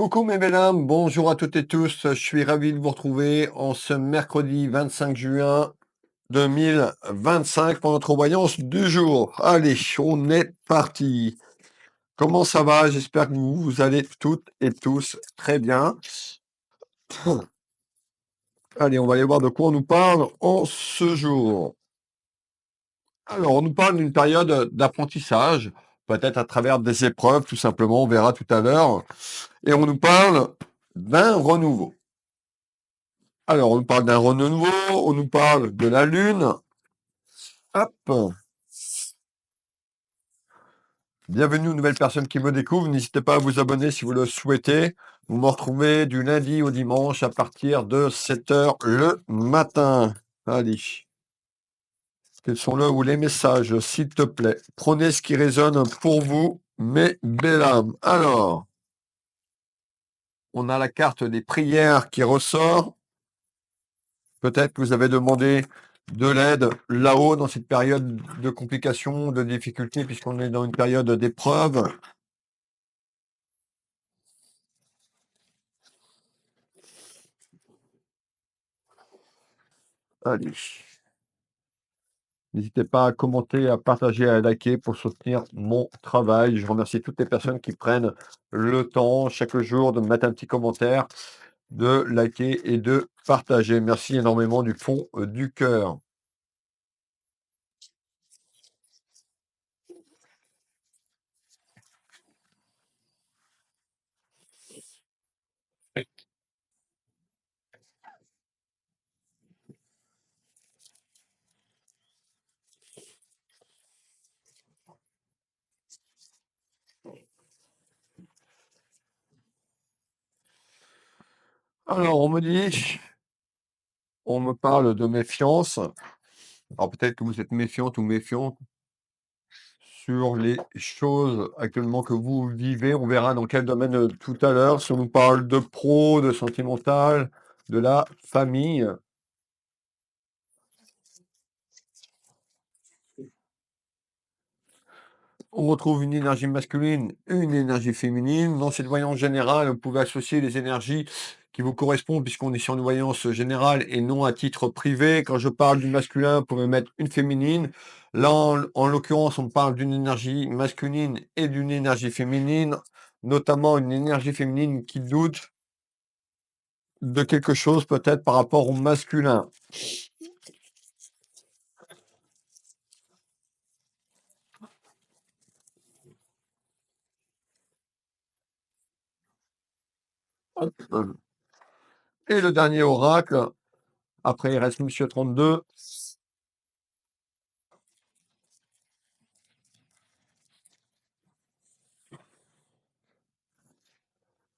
Coucou mes belles âmes, bonjour à toutes et tous, je suis ravi de vous retrouver en ce mercredi 25 juin 2025 pour notre voyance du jour. Allez, on est parti. Comment ça va? J'espère que vous allez toutes et tous très bien. Allez, on va aller voir de quoi on nous parle en ce jour. Alors, on nous parle d'une période d'apprentissage, peut-être à travers des épreuves, tout simplement, on verra tout à l'heure. Et on nous parle d'un renouveau. Alors, on nous parle d'un renouveau, on nous parle de la Lune. Hop. Bienvenue aux nouvelles personnes qui me découvrent. N'hésitez pas à vous abonner si vous le souhaitez. Vous me retrouvez du lundi au dimanche à partir de 7 heures le matin. Allez. Quels sont là où les messages, s'il te plaît? Prenez ce qui résonne pour vous, mes belles âmes. Alors, on a la carte des prières qui ressort. Peut-être que vous avez demandé de l'aide là-haut dans cette période de complications, de difficultés, puisqu'on est dans une période d'épreuve. Allez. N'hésitez pas à commenter, à partager, à liker pour soutenir mon travail. Je remercie toutes les personnes qui prennent le temps chaque jour de me mettre un petit commentaire, de liker et de partager. Merci énormément du fond du cœur. Alors, on me parle de méfiance. Alors peut-être que vous êtes méfiante ou méfiant sur les choses actuellement que vous vivez. On verra dans quel domaine tout à l'heure. Si on nous parle de pro, de sentimental, de la famille. On retrouve une énergie masculine, une énergie féminine. Dans cette voyance générale, vous pouvez associer les énergies qui vous correspondent puisqu'on est sur une voyance générale et non à titre privé. Quand je parle du masculin, vous pouvez mettre une féminine. Là, en l'occurrence, on parle d'une énergie masculine et d'une énergie féminine, notamment une énergie féminine qui doute de quelque chose peut-être par rapport au masculin. Et le dernier oracle, après il reste Monsieur 32.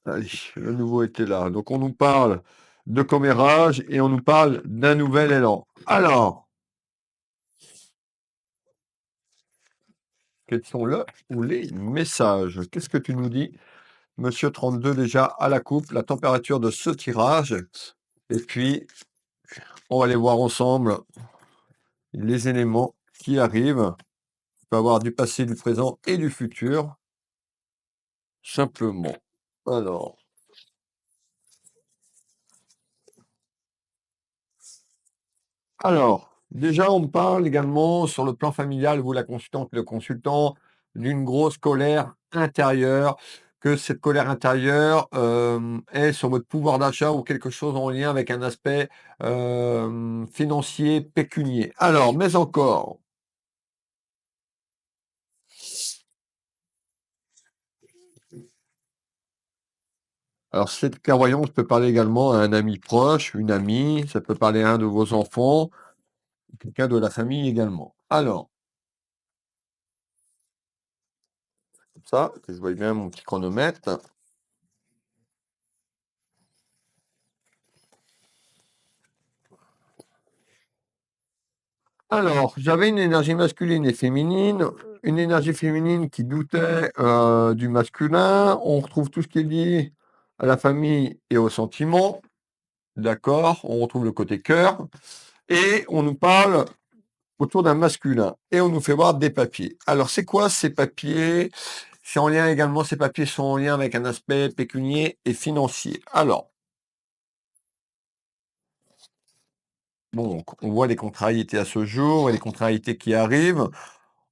Allez, le nouveau était là. Donc on nous parle de commérage et on nous parle d'un nouvel élan. Alors, quels sont le ou les messages? Qu'est-ce que tu nous dis, Monsieur 32, déjà à la coupe, la température de ce tirage? Et puis, on va aller voir ensemble les éléments qui arrivent. On peut avoir du passé, du présent et du futur, simplement. Alors, déjà, on me parle également sur le plan familial, vous la consultante, le consultant, d'une grosse colère intérieure, que cette colère intérieure est sur votre pouvoir d'achat ou quelque chose en lien avec un aspect financier, pécunier. Alors, mais encore, alors cette clairvoyance peut parler également à un ami proche, une amie, ça peut parler à un de vos enfants, quelqu'un de la famille également. Alors, comme ça, que je voie bien mon petit chronomètre. Alors, j'avais une énergie masculine et féminine, une énergie féminine qui doutait du masculin. On retrouve tout ce qui est lié à la famille et aux sentiments. D'accord? On retrouve le côté cœur. Et on nous parle autour d'un masculin. Et on nous fait voir des papiers. Alors, c'est quoi ces papiers? C'est en lien également, ces papiers sont en lien avec un aspect pécunier et financier. Alors, bon, on voit les contrariétés à ce jour et les contrariétés qui arrivent.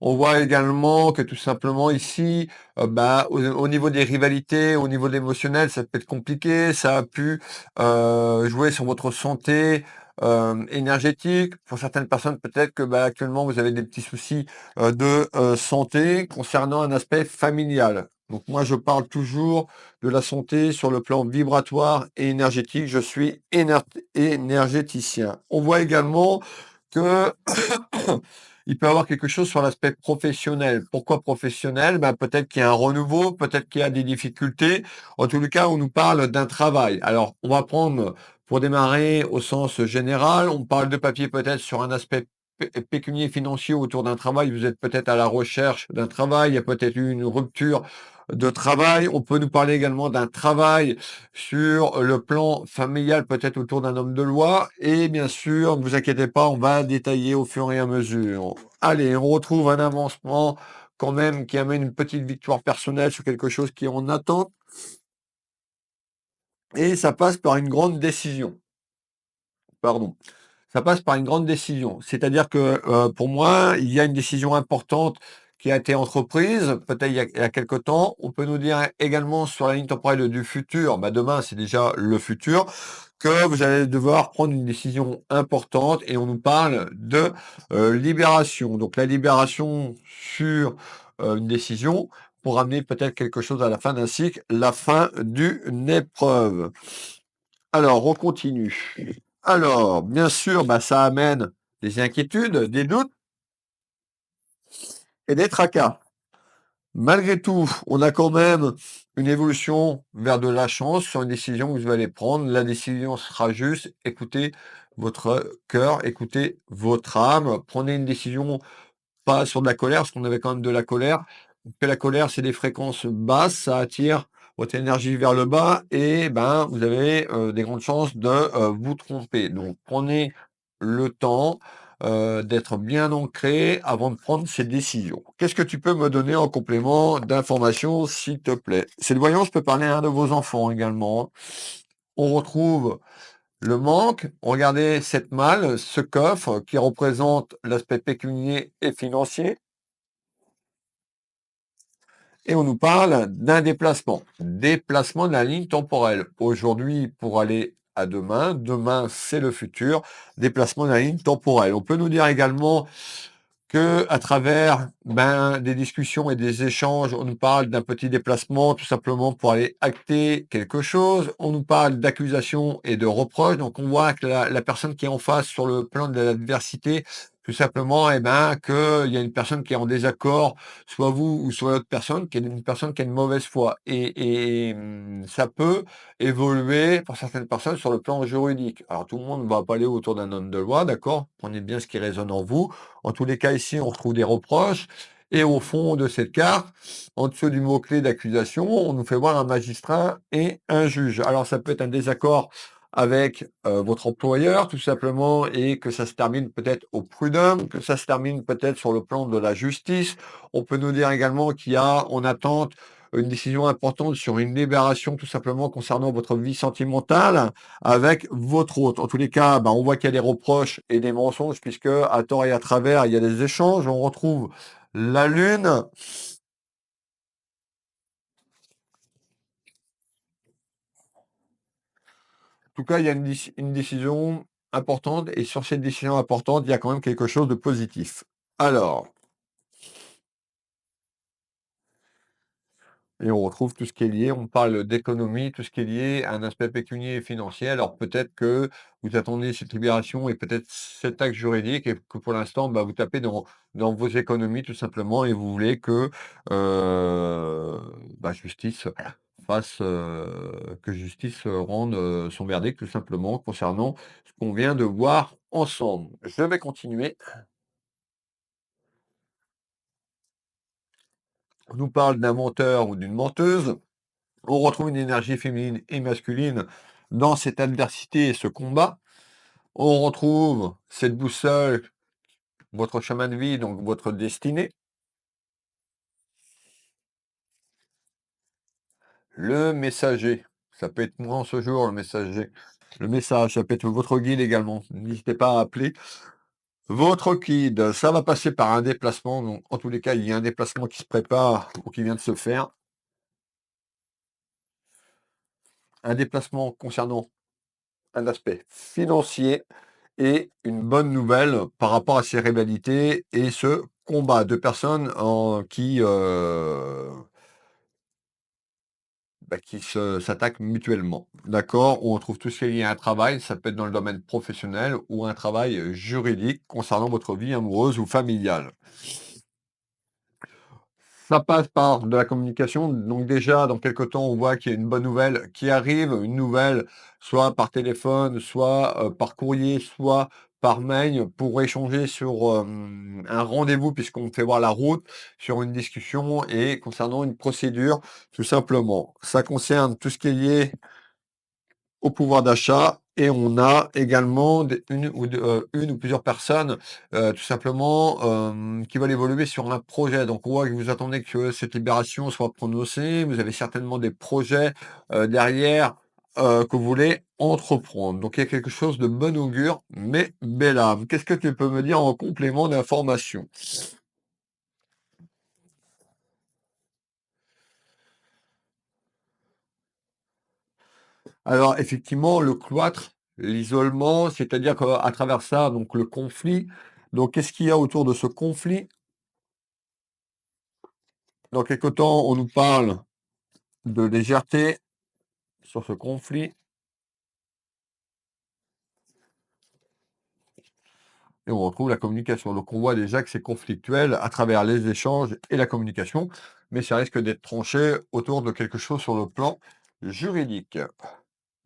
On voit également que tout simplement ici, au niveau des rivalités, au niveau de l'émotionnel, ça peut être compliqué. Ça a pu jouer sur votre santé énergétique. Pour certaines personnes, peut-être que actuellement vous avez des petits soucis de santé concernant un aspect familial. Donc moi, je parle toujours de la santé sur le plan vibratoire et énergétique. Je suis énergéticien. On voit également que il peut y avoir quelque chose sur l'aspect professionnel. Pourquoi professionnel? Peut-être qu'il y a un renouveau, peut-être qu'il y a des difficultés. En tous les cas, on nous parle d'un travail. Alors, on va prendre, pour démarrer au sens général, on parle de papier peut-être sur un aspect pécunier financier autour d'un travail. Vous êtes peut-être à la recherche d'un travail, il y a peut-être eu une rupture de travail. On peut nous parler également d'un travail sur le plan familial, peut-être autour d'un homme de loi. Et bien sûr, ne vous inquiétez pas, on va détailler au fur et à mesure. Allez, on retrouve un avancement quand même qui amène une petite victoire personnelle sur quelque chose qui est en attente. Et ça passe par une grande décision. Pardon. Ça passe par une grande décision. C'est-à-dire que, pour moi, il y a une décision importante qui a été entreprise, peut-être il y a quelque temps. On peut nous dire également sur la ligne temporelle du futur, demain, c'est déjà le futur, que vous allez devoir prendre une décision importante et on nous parle de, libération. Donc la libération sur, une décision pour amener peut-être quelque chose à la fin d'un cycle, la fin d'une épreuve. Alors, on continue. Alors, bien sûr, ça amène des inquiétudes, des doutes et des tracas. Malgré tout, on a quand même une évolution vers de la chance sur une décision que vous allez prendre. La décision sera juste, écoutez votre cœur, écoutez votre âme, prenez une décision pas sur de la colère, parce qu'on avait quand même de la colère. Que la colère, c'est des fréquences basses, ça attire votre énergie vers le bas et vous avez des grandes chances de vous tromper. Donc prenez le temps d'être bien ancré avant de prendre ces décisions. Qu'est-ce que tu peux me donner en complément d'informations, s'il te plaît? Cette voyance peut parler à un de vos enfants également, hein. On retrouve le manque. Regardez cette malle, ce coffre qui représente l'aspect pécunier et financier. Et on nous parle d'un déplacement. Déplacement de la ligne temporelle. Aujourd'hui pour aller à demain. Demain, c'est le futur. Déplacement de la ligne temporelle. On peut nous dire également que à travers des discussions et des échanges, on nous parle d'un petit déplacement tout simplement pour aller acter quelque chose. On nous parle d'accusations et de reproches. Donc on voit que la personne qui est en face sur le plan de l'adversité, tout simplement, qu'il y a une personne qui est en désaccord, soit vous ou soit l'autre personne, qui est une personne qui a une mauvaise foi. Ça peut évoluer pour certaines personnes sur le plan juridique. Alors tout le monde ne va pas aller autour d'un homme de loi, d'accord? Prenez bien ce qui résonne en vous. En tous les cas, ici, on retrouve des reproches. Et au fond de cette carte, en dessous du mot-clé d'accusation, on nous fait voir un magistrat et un juge. Alors, ça peut être un désaccord avec votre employeur, tout simplement, et que ça se termine peut-être au prud'homme, que ça se termine peut-être sur le plan de la justice. On peut nous dire également qu'il y a en attente une décision importante sur une libération, tout simplement, concernant votre vie sentimentale avec votre hôte. En tous les cas, on voit qu'il y a des reproches et des mensonges, puisque à tort et à travers, il y a des échanges. On retrouve la Lune. En tout cas, il y a une décision importante, et sur cette décision importante, il y a quand même quelque chose de positif. Alors, et on retrouve tout ce qui est lié, on parle d'économie, tout ce qui est lié à un aspect pécunier et financier. Alors peut-être que vous attendez cette libération et peut-être cet acte juridique et que pour l'instant, vous tapez dans vos économies tout simplement et vous voulez que justice que justice rende son verdict tout simplement concernant ce qu'on vient de voir ensemble. Je vais continuer. On nous parle d'un menteur ou d'une menteuse. On retrouve une énergie féminine et masculine dans cette adversité et ce combat. On retrouve cette boussole, votre chemin de vie, donc votre destinée. le messager. Ça peut être moi en ce jour, le messager. Le message, ça peut être votre guide également. N'hésitez pas à appeler votre guide. Ça va passer par un déplacement. Donc, en tous les cas, il y a un déplacement qui se prépare ou qui vient de se faire. Un déplacement concernant un aspect financier et une bonne nouvelle par rapport à ces rivalités et ce combat de personnes qui s'attaquent mutuellement. D'accord? On trouve tout ce qui est lié à un travail, ça peut être dans le domaine professionnel ou un travail juridique concernant votre vie amoureuse ou familiale. Ça passe par de la communication. Donc déjà, dans quelque temps, on voit qu'il y a une bonne nouvelle qui arrive, une nouvelle soit par téléphone, soit par courrier, soit par mail pour échanger sur un rendez-vous puisqu'on fait voir la route, sur une discussion et concernant une procédure, tout simplement. Ça concerne tout ce qui est lié au pouvoir d'achat et on a également une ou plusieurs personnes, tout simplement, qui veulent évoluer sur un projet. Donc on voit que vous attendez que cette libération soit prononcée, vous avez certainement des projets, derrière, que vous voulez entreprendre. Donc il y a quelque chose de bon augure, mais belle âme. Qu'est-ce que tu peux me dire en complément d'information? Alors effectivement, le cloître, l'isolement, c'est-à-dire qu'à travers ça, donc le conflit. Donc qu'est-ce qu'il y a autour de ce conflit? Dans quelque temps, on nous parle de légèreté sur ce conflit et on retrouve la communication. Donc on voit déjà que c'est conflictuel à travers les échanges et la communication, mais ça risque d'être tranché autour de quelque chose sur le plan juridique.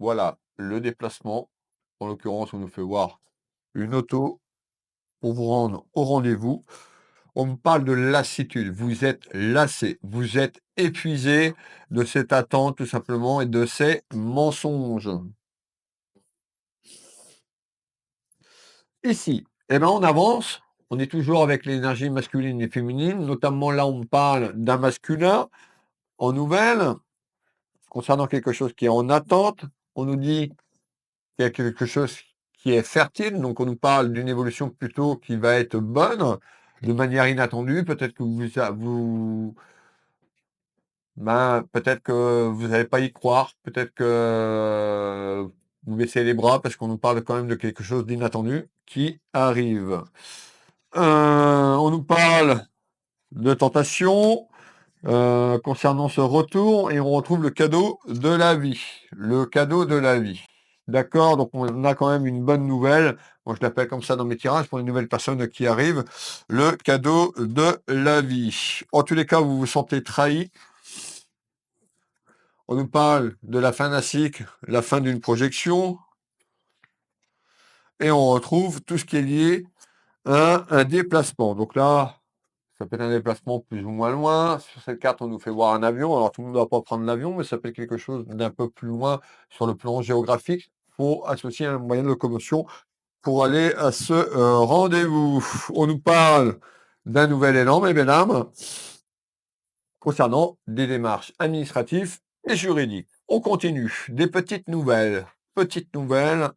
Voilà, le déplacement. En l'occurrence, on nous fait voir une auto pour vous rendre au rendez-vous. On me parle de lassitude. Vous êtes lassé, vous êtes épuisé de cette attente tout simplement et de ces mensonges. Ici, eh ben, on avance, on est toujours avec l'énergie masculine et féminine, notamment là, on parle d'un masculin en nouvelle, concernant quelque chose qui est en attente. On nous dit qu'il y a quelque chose qui est fertile, donc on nous parle d'une évolution plutôt qui va être bonne, de manière inattendue. Peut-être que peut-être que vous n'allez pas y croire, peut-être que vous baissez les bras parce qu'on nous parle quand même de quelque chose d'inattendu qui arrive. On nous parle de tentation, concernant ce retour et on retrouve le cadeau de la vie. Le cadeau de la vie. D'accord? Donc on a quand même une bonne nouvelle. Moi, je l'appelle comme ça dans mes tirages pour les nouvelles personnes qui arrivent. Le cadeau de la vie. En tous les cas, vous vous sentez trahi. On nous parle de la fin d'un cycle, la fin d'une projection et on retrouve tout ce qui est lié à un déplacement. Donc là, ça peut être un déplacement plus ou moins loin. Sur cette carte, on nous fait voir un avion. Alors, tout le monde ne doit pas prendre l'avion, mais ça peut être quelque chose d'un peu plus loin sur le plan géographique. Il faut associer un moyen de locomotion pour aller à ce rendez-vous. On nous parle d'un nouvel élan, mes mesdames, concernant des démarches administratives et juridiques. On continue. Des petites nouvelles. Petites nouvelles.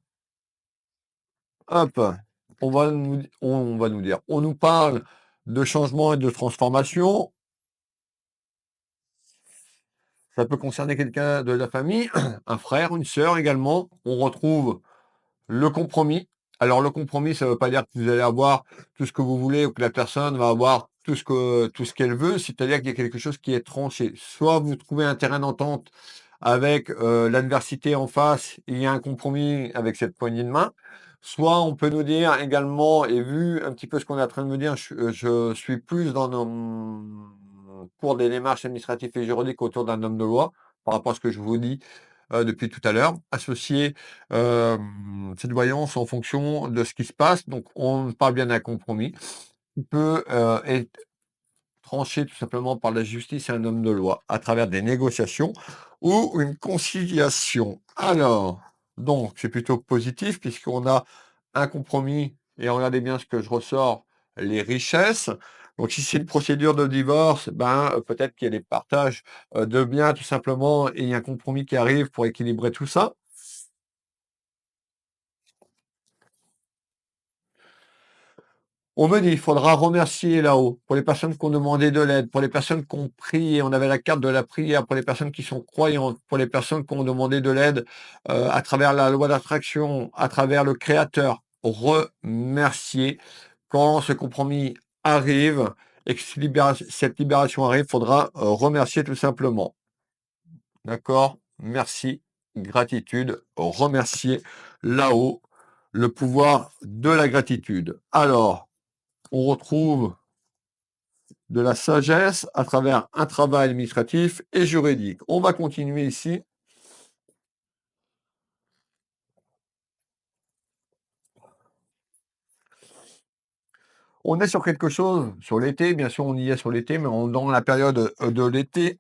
Hop. On va nous dire. On nous parle de changement et de transformation. Ça peut concerner quelqu'un de la famille, un frère, une sœur également. On retrouve le compromis. Alors le compromis, ça ne veut pas dire que vous allez avoir tout ce que vous voulez ou que la personne va avoir tout ce qu'elle veut, c'est-à-dire qu'il y a quelque chose qui est tranché. Soit vous trouvez un terrain d'entente avec l'adversité en face, il y a un compromis avec cette poignée de main. Soit on peut nous dire également, et vu un petit peu ce qu'on est en train de me dire, je suis plus pour des démarches administratives et juridiques autour d'un homme de loi, par rapport à ce que je vous dis depuis tout à l'heure, associer cette voyance en fonction de ce qui se passe. Donc on parle bien d'un compromis qui peut être tranché tout simplement par la justice et un homme de loi à travers des négociations ou une conciliation. Alors, donc c'est plutôt positif puisqu'on a un compromis et regardez bien ce que je ressors, les richesses. Donc si c'est une procédure de divorce, ben, peut-être qu'il y a des partages, de biens tout simplement et il y a un compromis qui arrive pour équilibrer tout ça. On me dit: «Il faudra remercier là-haut, pour les personnes qui ont demandé de l'aide, pour les personnes qui ont prié». On avait la carte de la prière pour les personnes qui sont croyantes, pour les personnes qui ont demandé de l'aide, à travers la loi d'attraction, à travers le créateur. Remercier. Quand ce compromis arrive et que cette libération arrive, il faudra, remercier tout simplement. D'accord? Merci, gratitude, remercier là-haut, le pouvoir de la gratitude. Alors, on retrouve de la sagesse à travers un travail administratif et juridique. On va continuer ici. On est sur quelque chose, sur l'été, bien sûr, on y est sur l'été, mais dans la période de l'été,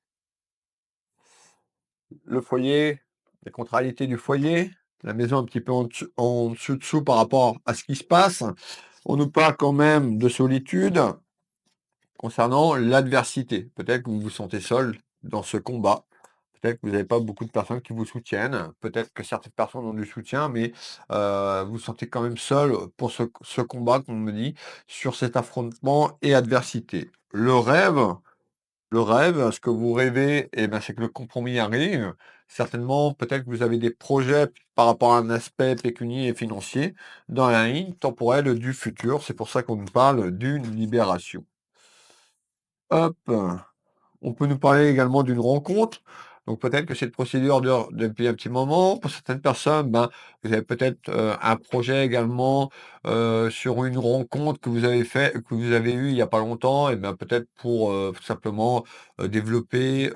le foyer, les contrariétés du foyer, la maison un petit peu en dessous par rapport à ce qui se passe. On nous parle quand même de solitude concernant l'adversité. Peut-être que vous vous sentez seul dans ce combat. Peut-être que vous n'avez pas beaucoup de personnes qui vous soutiennent. Peut-être que certaines personnes ont du soutien, mais vous vous sentez quand même seul pour ce combat, qu'on me dit, sur cet affrontement et adversité. Le rêve, ce que vous rêvez, eh ben, c'est que le compromis arrive. Certainement, peut-être que vous avez des projets par rapport à un aspect pécunier et financier dans la ligne temporelle du futur. C'est pour ça qu'on nous parle d'une libération. Hop. On peut nous parler également d'une rencontre. Donc peut-être que cette procédure dure depuis un petit moment. Pour certaines personnes, ben, vous avez peut-être, un projet également, sur une rencontre que vous avez eue il y a pas longtemps et ben, peut-être pour, tout simplement, développer,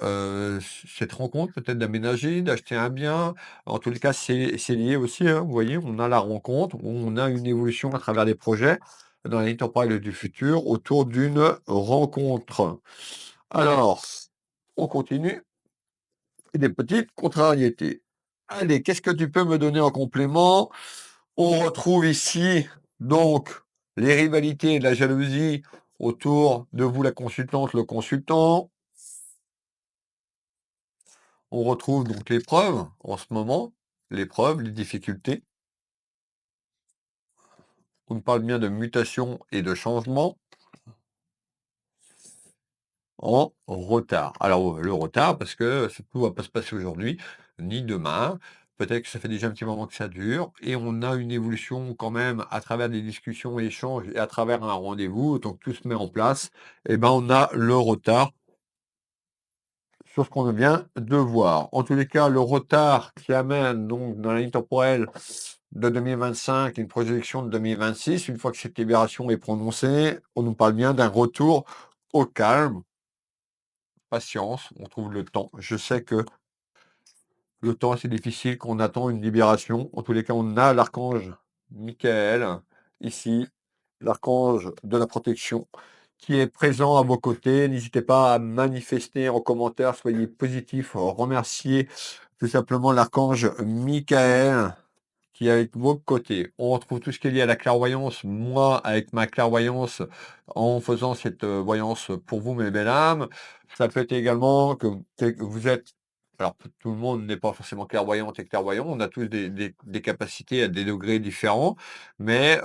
cette rencontre, peut-être d'aménager, d'acheter un bien. En tous les cas, c'est lié aussi, hein. Vous voyez, on a la rencontre, on a une évolution à travers des projets dans la ligne temporelle du futur autour d'une rencontre. Alors, on continue. Et des petites contrariétés. Allez, qu'est-ce que tu peux me donner en complément? On retrouve ici donc les rivalités et la jalousie autour de vous, la consultante, le consultant. On retrouve donc l'épreuve en ce moment, l'épreuve, les difficultés. On parle bien de mutation et de changement. En retard. Alors, le retard parce que tout va pas se passer aujourd'hui, ni demain. Peut-être que ça fait déjà un petit moment que ça dure et on a une évolution quand même à travers des discussions et échanges et à travers un rendez-vous, tant que tout se met en place et ben, on a le retard sur ce qu'on vient de voir. En tous les cas, le retard qui amène donc dans la ligne temporelle de 2025 une projection de 2026, une fois que cette libération est prononcée, on nous parle bien d'un retour au calme. Patience, on trouve le temps. Je sais que le temps, c'est difficile, qu'on attend une libération. En tous les cas, on a l'archange Michael ici, l'archange de la protection, qui est présent à vos côtés. N'hésitez pas à manifester en commentaire, soyez positifs, remerciez tout simplement l'archange Michael qui est avec vos côtés. On retrouve tout ce qui est lié à la clairvoyance. Moi, avec ma clairvoyance, en faisant cette voyance pour vous, mes belles âmes, ça peut être également que vous êtes. Alors, tout le monde n'est pas forcément clairvoyante et clairvoyant. On a tous des capacités à des degrés différents. Mais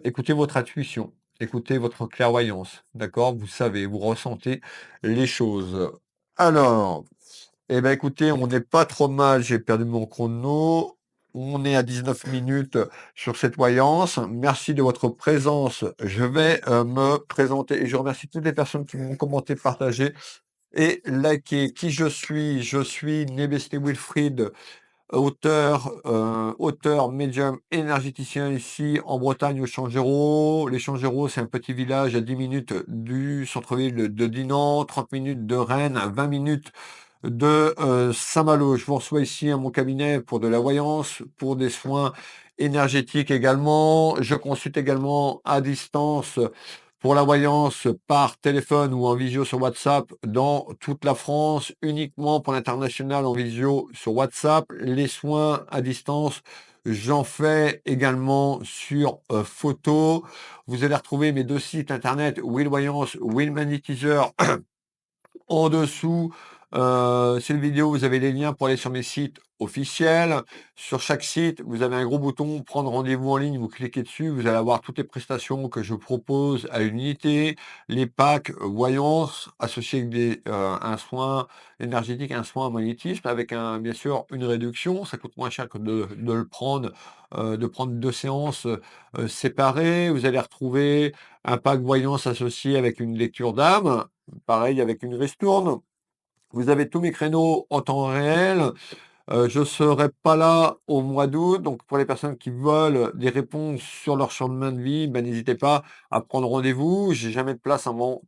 écoutez votre intuition, écoutez votre clairvoyance. D'accord? Vous savez, vous ressentez les choses. Alors, eh ben, écoutez, on n'est pas trop mal, j'ai perdu mon chrono. On est à 19 minutes sur cette voyance. Merci de votre présence. Je vais me présenter et je remercie toutes les personnes qui m'ont commenté, partagé et liké. Qui je suis? Je suis Nebesté Wilfried, auteur, médium, énergéticien ici en Bretagne au Changereau. Les Changereau, c'est un petit village à 10 minutes du centre-ville de Dinan, 30 minutes de Rennes, 20 minutes de Saint-Malo. Je vous reçois ici à mon cabinet pour de la voyance, pour des soins énergétiques également. Je consulte également à distance pour la voyance par téléphone ou en visio sur WhatsApp dans toute la France, uniquement pour l'international en visio sur WhatsApp. Les soins à distance J'en fais également sur, photo. Vous allez retrouver mes 2 sites internet, Will Voyance, Will Magnétiseur. En dessous, cette vidéo, vous avez les liens pour aller sur mes sites officiels. Sur chaque site, vous avez un gros bouton «Prendre rendez-vous en ligne», vous cliquez dessus, vous allez avoir toutes les prestations que je propose à une unité, les packs voyance associés avec un soin énergétique, un soin magnétisme avec bien sûr une réduction. Ça coûte moins cher que de le prendre, de prendre 2 séances, séparées. Vous allez retrouver un pack voyance associé avec une lecture d'âme. Pareil avec une ristourne. Vous avez tous mes créneaux en temps réel. Je serai pas là au mois d'août, donc pour les personnes qui veulent des réponses sur leur chemin de vie, ben, n'hésitez pas à prendre rendez-vous. J'ai jamais de place avant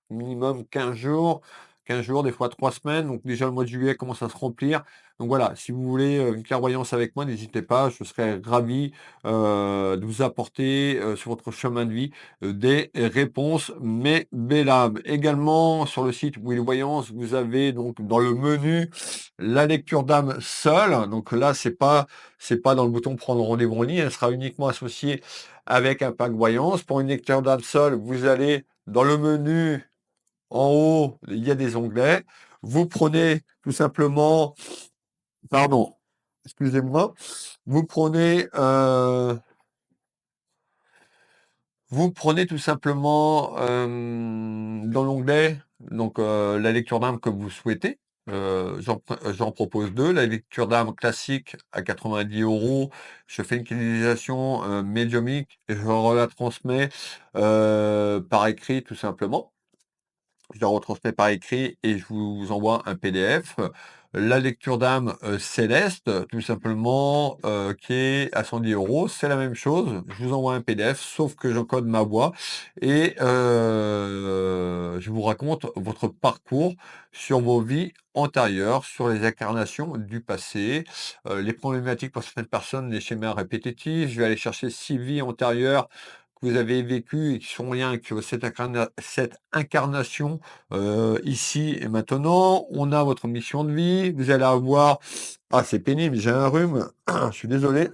minimum 15 jours. 15 jours, des fois 3 semaines. Donc déjà le mois de juillet commence à se remplir. Donc voilà, si vous voulez une clairvoyance avec moi, n'hésitez pas, je serai ravi de vous apporter sur votre chemin de vie des réponses, mes belles âmes. Également sur le site Will Voyance, vous avez donc dans le menu la lecture d'âme seule. Donc là, c'est pas dans le bouton prendre rendez-vous en ligne, elle sera uniquement associée avec un pack voyance. Pour une lecture d'âme seule, vous allez dans le menu en haut, il y a des onglets. Vous prenez tout simplement, pardon, excusez-moi, vous prenez, vous prenez tout simplement dans l'onglet donc la lecture d'âme que vous souhaitez. J'en propose deux. La lecture d'âme classique à 90 €. Je fais une canalisation médiumique et je la transmets par écrit tout simplement. Je la retransmets par écrit et je vous envoie un PDF. La lecture d'âme, céleste, tout simplement, qui est à 110 €. C'est la même chose, je vous envoie un PDF, sauf que j'encode ma voix et je vous raconte votre parcours sur vos vies antérieures, sur les incarnations du passé, les problématiques pour certaines personnes, les schémas répétitifs. Je vais aller chercher 6 vies antérieures que vous avez vécues et qui sont en lien avec cette incarnation ici et maintenant. On a votre mission de vie. Vous allez avoir, ah c'est pénible, j'ai un rhume, je suis désolé.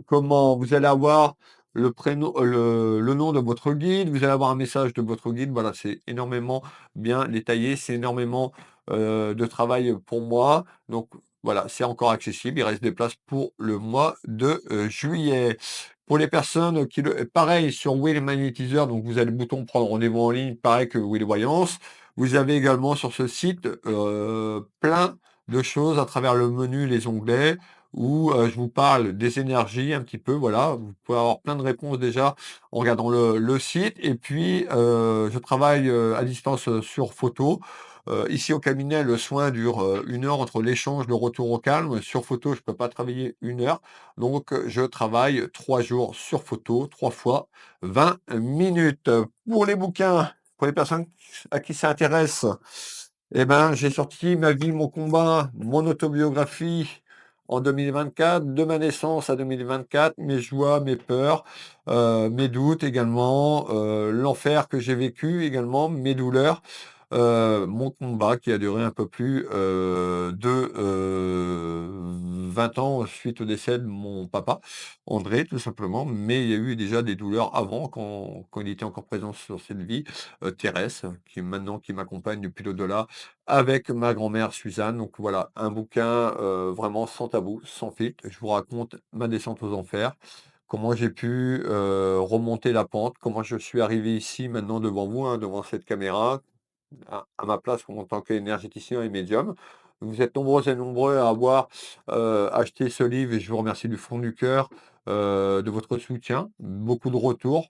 Comment vous allez avoir le prénom, le nom de votre guide, vous allez avoir un message de votre guide. Voilà, c'est énormément bien détaillé, c'est énormément de travail pour moi. Donc voilà, c'est encore accessible. Il reste des places pour le mois de juillet. Pour les personnes pareil sur Will Magnétiseur, donc vous avez le bouton prendre rendez-vous en ligne, pareil que Will Voyance. Vous avez également sur ce site plein de choses à travers le menu, les onglets où je vous parle des énergies un petit peu, voilà. Vous pouvez avoir plein de réponses déjà en regardant le site et puis, je travaille, à distance, sur photo. Ici au cabinet, le soin dure, 1 heure entre l'échange, le retour au calme. Sur photo, je ne peux pas travailler 1 heure, donc je travaille 3 jours sur photo, 3 fois 20 minutes. Pour les bouquins, pour les personnes à qui ça intéresse, eh ben, j'ai sorti «Ma vie, mon combat», mon autobiographie en 2024, de ma naissance à 2024, mes joies, mes peurs, mes doutes également, l'enfer que j'ai vécu également, mes douleurs, mon combat qui a duré un peu plus, de 20 ans suite au décès de mon papa, André tout simplement. Mais il y a eu déjà des douleurs avant quand il était encore présent sur cette vie, terrestre, qui m'accompagne depuis l'au-delà avec ma grand-mère Suzanne. Donc voilà, un bouquin, vraiment sans tabou, sans filtre. Je vous raconte ma descente aux enfers, comment j'ai pu, remonter la pente, comment je suis arrivé ici maintenant devant vous, hein, devant cette caméra, à ma place en tant qu'énergéticien et médium. Vous êtes nombreuses et nombreux à avoir, acheté ce livre et je vous remercie du fond du cœur, de votre soutien. Beaucoup de retours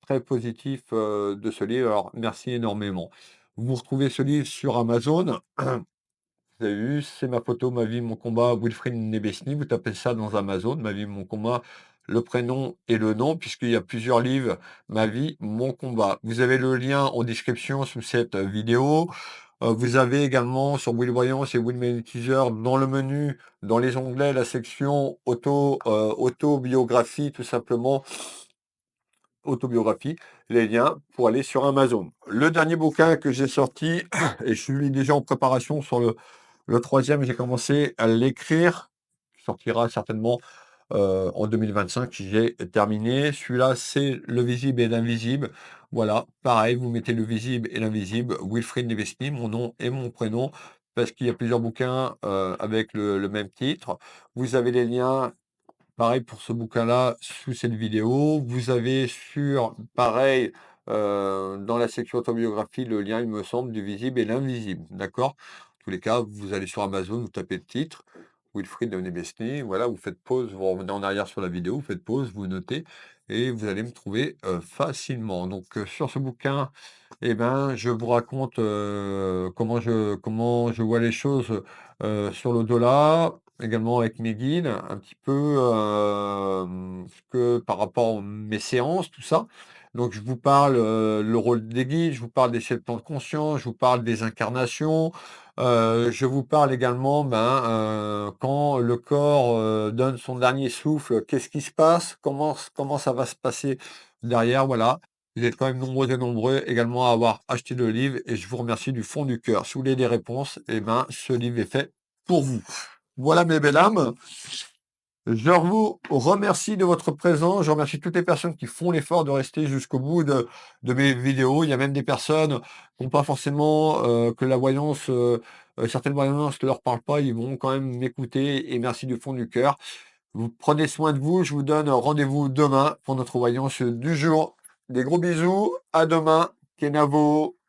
très positifs, de ce livre. Alors merci énormément. Vous retrouvez ce livre sur Amazon. Vous avez vu, c'est ma photo, ma vie, mon combat, Wilfried Nebesny. Vous tapez ça dans Amazon, ma vie, mon combat, le prénom et le nom, puisqu'il y a plusieurs livres, ma vie, mon combat. Vous avez le lien en description sous cette vidéo. Vous avez également sur Will Voyance et Will Magnétiseur dans le menu, dans les onglets, la section autobiographie, tout simplement, autobiographie, les liens pour aller sur Amazon. Le dernier bouquin que j'ai sorti, et je suis déjà en préparation sur le troisième, j'ai commencé à l'écrire. sortira certainement en 2025, j'ai terminé. Celui-là, c'est le visible et l'invisible. Voilà, pareil, vous mettez le visible et l'invisible, Wilfried Nevesny, mon nom et mon prénom, parce qu'il y a plusieurs bouquins avec le même titre. Vous avez les liens, pareil pour ce bouquin-là, sous cette vidéo. Vous avez sur, pareil, dans la section autobiographie, le lien, il me semble, du visible et l'invisible. D'accord? En tous les cas, vous allez sur Amazon, vous tapez le titre. Wilfried Nevesny, voilà, vous faites pause, vous revenez en arrière sur la vidéo, vous faites pause, vous notez et vous allez me trouver facilement. Donc sur ce bouquin, eh ben, je vous raconte comment je vois les choses sur l'au-delà, également avec mes guides, un petit peu ce que par rapport à mes séances, tout ça. Donc je vous parle le rôle des guides, je vous parle des 7 plans de conscience, je vous parle des incarnations, je vous parle également, ben, quand le corps, donne son dernier souffle, qu'est-ce qui se passe? Comment ça va se passer derrière? Voilà. Vous êtes quand même nombreux et nombreux également à avoir acheté le livre et je vous remercie du fond du cœur. Si vous voulez des réponses, eh ben, ce livre est fait pour vous. Voilà mes belles âmes. Je vous remercie de votre présence. Je remercie toutes les personnes qui font l'effort de rester jusqu'au bout de mes vidéos. Il y a même des personnes qui n'ont pas forcément que la voyance, certaines voyances ne leur parlent pas. Ils vont quand même m'écouter et merci du fond du cœur. Vous prenez soin de vous. Je vous donne rendez-vous demain pour notre voyance du jour. Des gros bisous. À demain. Kenavo.